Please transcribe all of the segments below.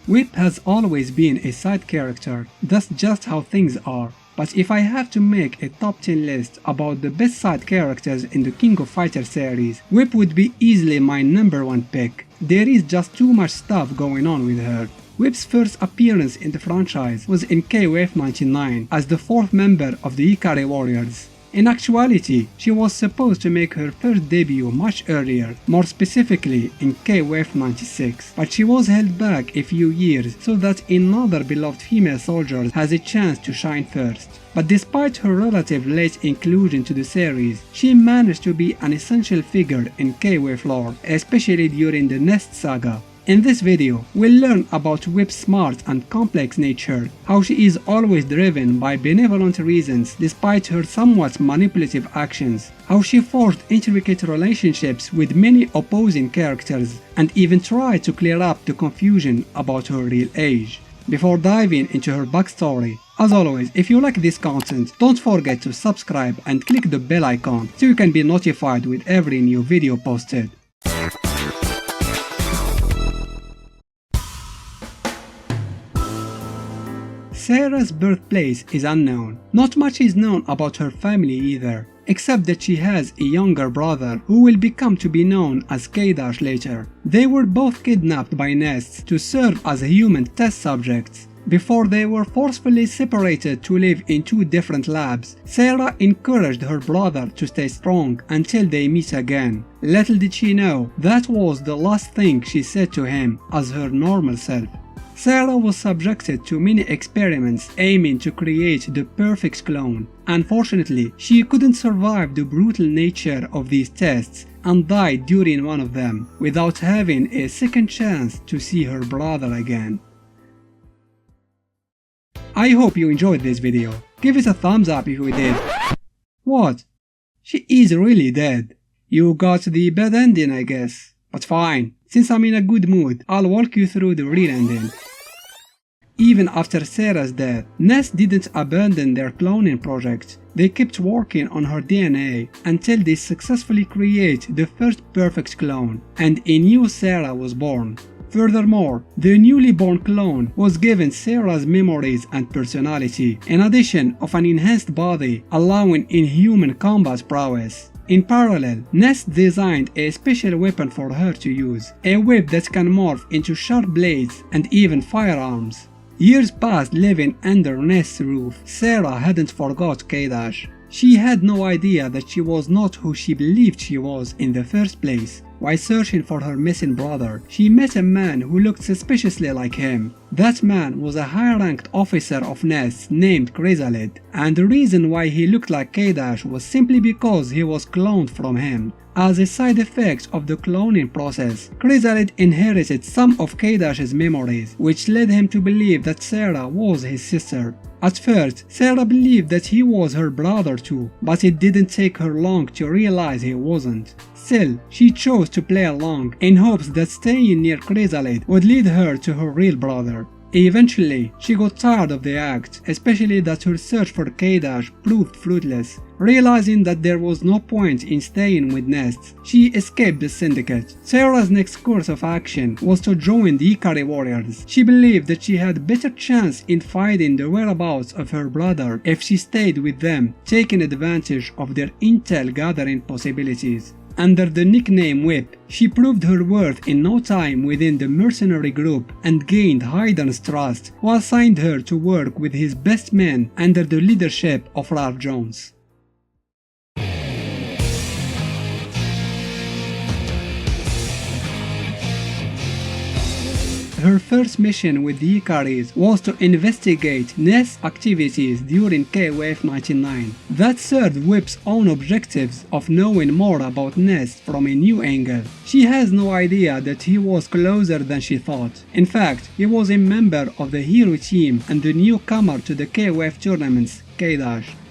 Whip has always been a side character, that's just how things are. But if I have to make a top 10 list about the best side characters in the King of Fighters series, Whip would be easily my number one pick. There is just too much stuff going on with her. Whip's first appearance in the franchise was in KOF 99 as the fourth member of the Ikari Warriors. In actuality, she was supposed to make her first debut much earlier, more specifically in KOF 96, but she was held back a few years so that another beloved female soldier has a chance to shine first. But despite her relative late inclusion to the series, she managed to be an essential figure in KOF lore, especially during the Nest saga. In this video, we'll learn about Whip's smart and complex nature, how she is always driven by benevolent reasons despite her somewhat manipulative actions, how she forged intricate relationships with many opposing characters, and even tried to clear up the confusion about her real age. Before diving into her backstory, as always, if you like this content, don't forget to subscribe and click the bell icon so you can be notified with every new video posted. Seirah's birthplace is unknown. Not much is known about her family either, except that she has a younger brother who will become to be known as K- later. They were both kidnapped by Nests to serve as human test subjects. Before they were forcefully separated to live in two different labs, Seirah encouraged her brother to stay strong until they meet again. Little did she know that was the last thing she said to him as her normal self. Seirah was subjected to many experiments aiming to create the perfect clone. Unfortunately, she couldn't survive the brutal nature of these tests and died during one of them, without having a second chance to see her brother again. I hope you enjoyed this video. Give it a thumbs up if you did. What? She is really dead. You got the bad ending, I guess. But fine, since I'm in a good mood, I'll walk you through the real ending. Even after Seirah's death, Nest didn't abandon their cloning project. They kept working on her DNA until they successfully create the first perfect clone, and a new Seirah was born. Furthermore, the newly born clone was given Seirah's memories and personality, in addition of an enhanced body allowing inhuman combat prowess. In parallel, Nest designed a special weapon for her to use, a whip that can morph into sharp blades and even firearms. Years passed living under Nest's roof. Seirah hadn't forgot K-. She had no idea that she was not who she believed she was in the first place. While searching for her missing brother, she met a man who looked suspiciously like him. That man was a high-ranked officer of Nest named Chrysalid, and the reason why he looked like K- was simply because he was cloned from him. As a side effect of the cloning process, Chrysalid inherited some of K-'s memories, which led him to believe that Seirah was his sister. At first, Seirah believed that he was her brother too, but it didn't take her long to realize he wasn't. Still, she chose to play along in hopes that staying near Chrysalid would lead her to her real brother. Eventually, she got tired of the act, especially that her search for K- proved fruitless. Realizing that there was no point in staying with Nest, she escaped the syndicate. Seirah's next course of action was to join the Ikari Warriors. She believed that she had better chance in finding the whereabouts of her brother if she stayed with them, taking advantage of their intel gathering possibilities. Under the nickname Whip, she proved her worth in no time within the mercenary group and gained Hyden's trust, who assigned her to work with his best men under the leadership of Ralph Jones. Her first mission with the Ikaris was to investigate Nest's activities during KOF 99. That served Whip's own objectives of knowing more about Nest from a new angle. She has no idea that he was closer than she thought. In fact, he was a member of the hero team and the newcomer to the KOF tournaments, K-.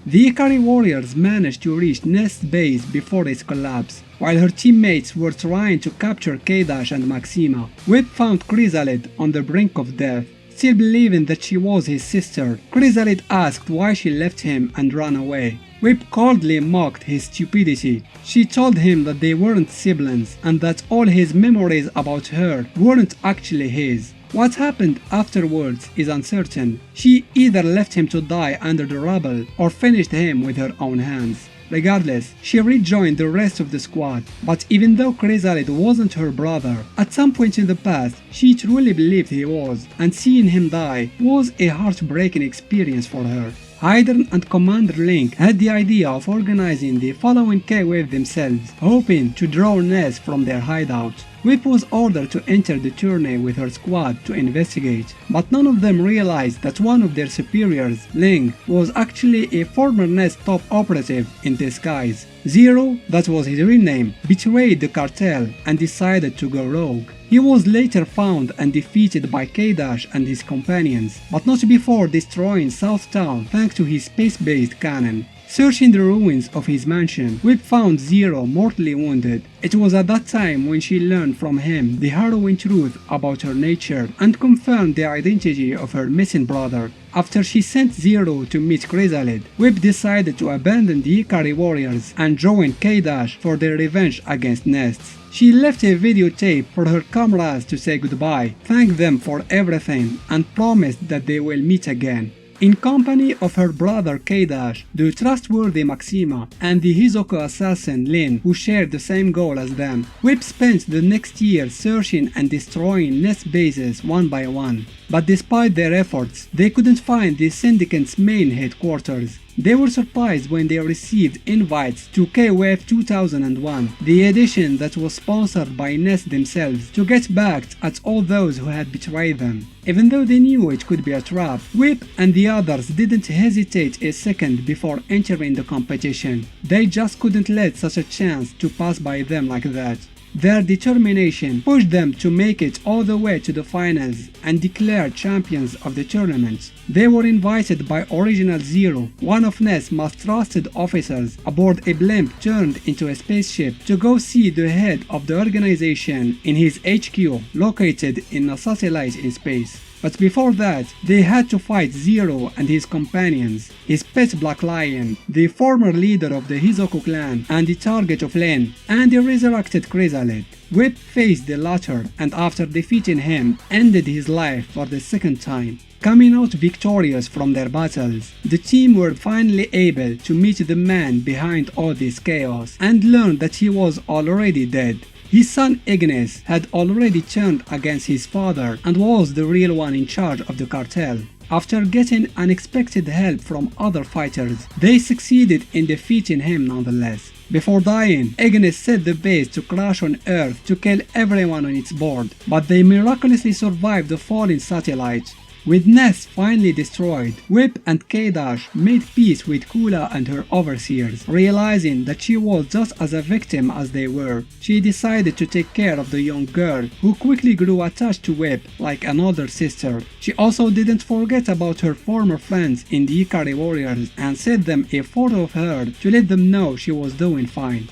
The Ikari Warriors managed to reach Nest's base before its collapse. While her teammates were trying to capture K- and Maxima, Whip found Chrysalid on the brink of death. Still believing that she was his sister, Chrysalid asked why she left him and ran away. Whip coldly mocked his stupidity. She told him that they weren't siblings and that all his memories about her weren't actually his. What happened afterwards is uncertain. She either left him to die under the rubble or finished him with her own hands. Regardless, she rejoined the rest of the squad, but even though Chrysalid wasn't her brother, at some point in the past she truly believed he was, and seeing him die was a heartbreaking experience for her. Hydern and Commander Link had the idea of organizing the following KOF themselves, hoping to draw Ness from their hideout. Whip was ordered to enter the tourney with her squad to investigate, but none of them realized that one of their superiors, Ling, was actually a former Ness top operative in disguise. Zero, that was his real name, betrayed the cartel and decided to go rogue. He was later found and defeated by K- and his companions, but not before destroying South Town thanks to his space-based cannon. Searching the ruins of his mansion, Whip found Zero mortally wounded. It was at that time when she learned from him the harrowing truth about her nature and confirmed the identity of her missing brother. After she sent Zero to meet Chrysalid, Whip decided to abandon the Ikari warriors and join K- for their revenge against Nest. She left a videotape for her comrades to say goodbye, thank them for everything, and promised that they will meet again. In company of her brother K-, the trustworthy Maxima, and the Hisoka assassin Lin, who shared the same goal as them, Whip spent the next year searching and destroying Nest bases one by one. But despite their efforts, they couldn't find the Syndicate's main headquarters. They were surprised when they received invites to KOF 2001, the edition that was sponsored by Nest themselves, to get back at all those who had betrayed them. Even though they knew it could be a trap, Whip and the others didn't hesitate a second before entering the competition. They just couldn't let such a chance to pass by them like that. Their determination pushed them to make it all the way to the finals and declare champions of the tournament. They were invited by Original Zero, one of Nest's most trusted officers, aboard a blimp turned into a spaceship to go see the head of the organization in his HQ located in a satellite in space. But before that, they had to fight Zero and his companions, his pet Black Lion, the former leader of the Hisoku clan and the target of Len, and the resurrected Chrysalid. Whip faced the latter and after defeating him, ended his life for the second time. Coming out victorious from their battles, the team were finally able to meet the man behind all this chaos and learn that he was already dead. His son Ignis had already turned against his father and was the real one in charge of the cartel. After getting unexpected help from other fighters, they succeeded in defeating him nonetheless. Before dying, Ignis set the base to crash on Earth to kill everyone on its board, but they miraculously survived the falling satellite. With Nest finally destroyed, Whip and K- made peace with Kula and her overseers, realizing that she was just as a victim as they were. She decided to take care of the young girl, who quickly grew attached to Whip like an older sister. She also didn't forget about her former friends in the Ikari warriors and sent them a photo of her to let them know she was doing fine.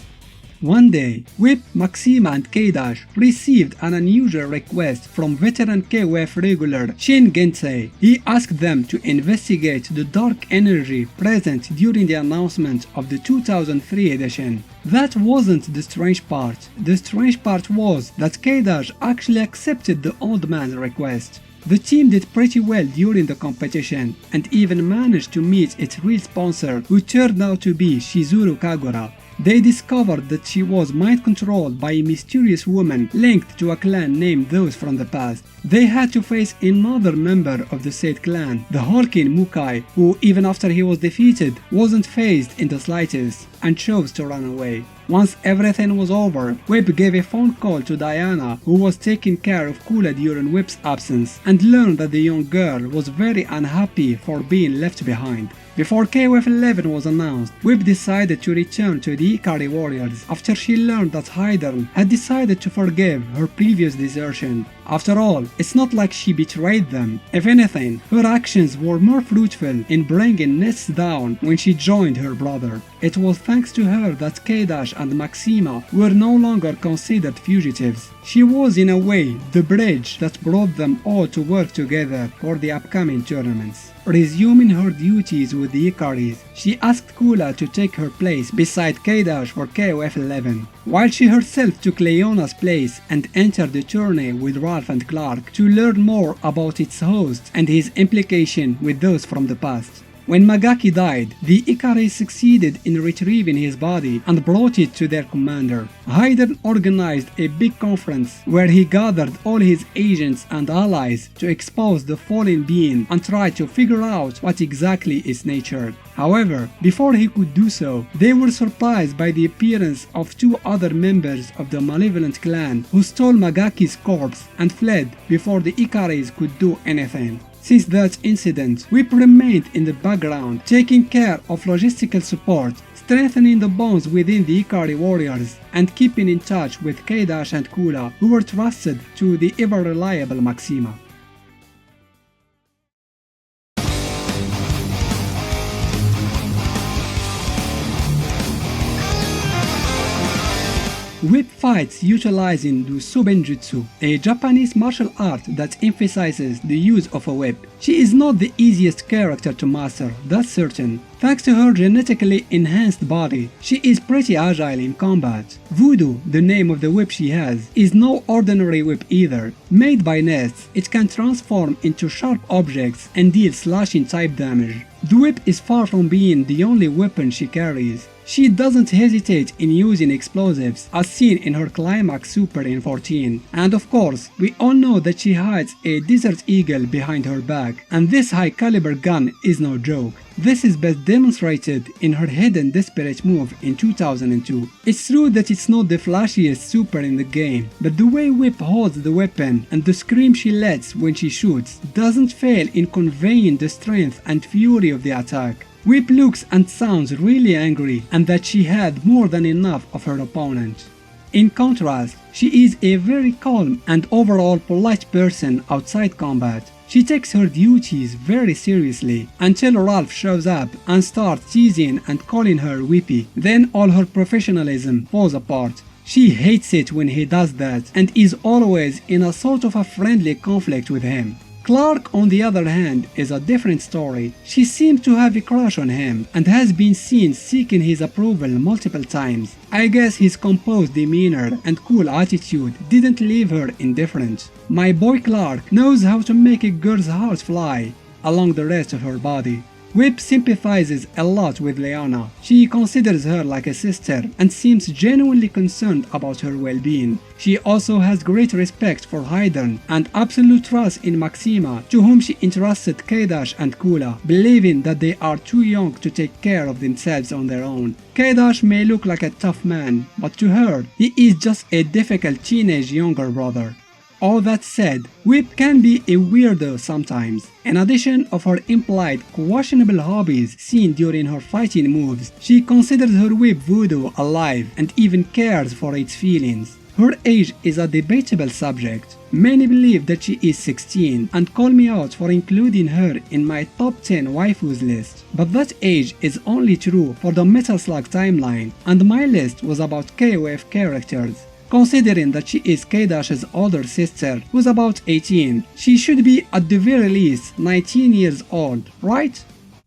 One day, Whip, Maxima and K- received an unusual request from veteran KOF regular Shin Gensei. He asked them to investigate the dark energy present during the announcement of the 2003 edition. That wasn't the strange part. The strange part was that K- actually accepted the old man's request. The team did pretty well during the competition and even managed to meet its real sponsor, who turned out to be Shizuru Kagura. They discovered that she was mind-controlled by a mysterious woman linked to a clan named Those from the Past. They had to face another member of the said clan, the hulking Mukai, who even after he was defeated wasn't fazed in the slightest and chose to run away. Once everything was over, Whip gave a phone call to Diana, who was taking care of Kula during Whip's absence, and learned that the young girl was very unhappy for being left behind. Before KOF 11 was announced, Whip decided to return to the Ikari warriors after she learned that Hydern had decided to forgive her previous desertion. After all, it's not like she betrayed them. If anything, her actions were more fruitful in bringing Nest down when she joined her brother. It was thanks to her that K- and Maxima were no longer considered fugitives. She was in a way the bridge that brought them all to work together for the upcoming tournaments. Resuming her duties with the Ikaris, she asked Kula to take her place beside K- for KOF 11, while she herself took Leona's place and entered the tourney with Ra Ralph and Clark to learn more about its host and his implication with those from the past. When Magaki died, the Icaris succeeded in retrieving his body and brought it to their commander. Raiden organized a big conference where he gathered all his agents and allies to expose the fallen being and try to figure out what exactly its nature. However, before he could do so, they were surprised by the appearance of two other members of the malevolent clan who stole Magaki's corpse and fled before the Icaris could do anything. Since that incident, Whip remained in the background, taking care of logistical support, strengthening the bonds within the Ikari warriors, and keeping in touch with K-Dash and Kula, who were trusted to the ever-reliable Maxima. Whip fights utilizing the Subenjutsu, a Japanese martial art that emphasizes the use of a whip. She is not the easiest character to master, that's certain. Thanks to her genetically enhanced body, she is pretty agile in combat. Voodoo, the name of the whip she has, is no ordinary whip either. Made by nests, it can transform into sharp objects and deal slashing type damage. The whip is far from being the only weapon she carries. She doesn't hesitate in using explosives, as seen in her climax super in 14. And of course, we all know that she hides a Desert Eagle behind her back, and this high caliber gun is no joke. This is best demonstrated in her hidden desperate move in 2002. It's true that it's not the flashiest super in the game, but the way Whip holds the weapon and the scream she lets when she shoots doesn't fail in conveying the strength and fury of the attack. Whip looks and sounds really angry, and that she had more than enough of her opponent. In contrast, she is a very calm and overall polite person outside combat. She takes her duties very seriously until Ralph shows up and starts teasing and calling her Whippy. Then all her professionalism falls apart. She hates it when he does that and is always in a sort of a friendly conflict with him. Clark, on the other hand, is a different story. She seems to have a crush on him and has been seen seeking his approval multiple times. I guess his composed demeanor and cool attitude didn't leave her indifferent. My boy Clark knows how to make a girl's heart fly along the rest of her body. Whip sympathizes a lot with Leona. She considers her like a sister and seems genuinely concerned about her well-being. She also has great respect for Raiden and absolute trust in Maxima, to whom she entrusted K-Dash and Kula, believing that they are too young to take care of themselves on their own. K-Dash may look like a tough man, but to her, he is just a difficult teenage younger brother. All that said, Whip can be a weirdo sometimes. In addition of her implied questionable hobbies seen during her fighting moves, she considers her whip voodoo alive and even cares for its feelings. Her age is a debatable subject. Many believe that she is 16 and call me out for including her in my top 10 waifus list. But that age is only true for the Metal Slug timeline, and my list was about KOF characters. Considering that she is K-Dash's older sister, who's about 18, she should be at the very least 19 years old, right?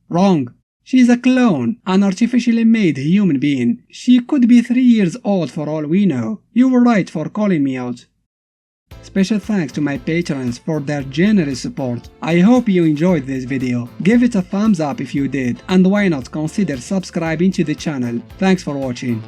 Wrong. She is a clone, an artificially made human being. She could be 3 years old for all we know. You were right for calling me out. Special thanks to my patrons for their generous support. I hope you enjoyed this video. Give it a thumbs up if you did, and why not consider subscribing to the channel. Thanks for watching.